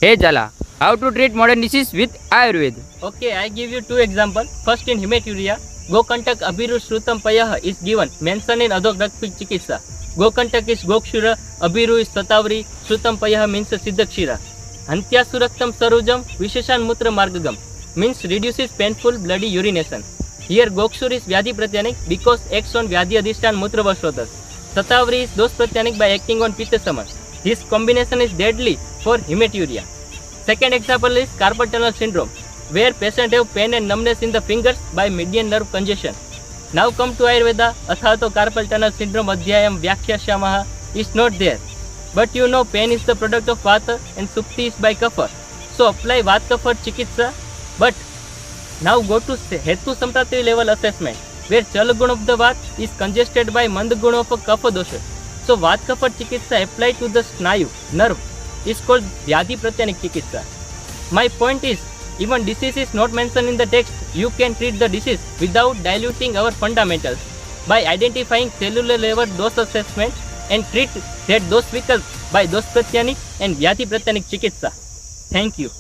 Hey Jala, how to treat modern disease with Ayurveda? Okay, I give you two examples. First, in hematuria, Gokantak Abhiru Shrutam Payah is given, mentioned in Adhokrakpik Chikitsa. Gokantak is Gokshura, Abhiru is Satavari, Shrutam Payah means Siddhakshira. Antya Suraktam Sarujam, Visheshan Mutra Margagam means reduces painful bloody urination. Here Gokshur is Vyadhi Pratyanik because acts on Vyadhi Adhishtan Mutra Vashodas. Satavari is Dos Pratyanik by acting on Pitta Saman. This combination is deadly for hematuria. Second example is carpal tunnel syndrome, where patients have pain and numbness in the fingers by median nerve congestion. Now come to Ayurveda, athato carpal tunnel syndrome adhyayam vyakhyashyamaha is not there. But you know pain is the product of Vata and Supti is by Kapha. So apply Vat Kapha Chikitsa. But now go to Hetu Samprati level assessment, where Chala Gun of the Vat is congested by Mand Gun of a Kapha dosha. So Vat Kapha Chikitsa applied to the Snayu, nerve, is called Vyadhi Pratyanik Chikitsa. My point is, even disease is not mentioned in the text, you can treat the disease without diluting our fundamentals by identifying cellular level dose assessment and treat that dose vikas by dose Pratyanik and Vyadhi Pratyanik Chikitsa. Thank you.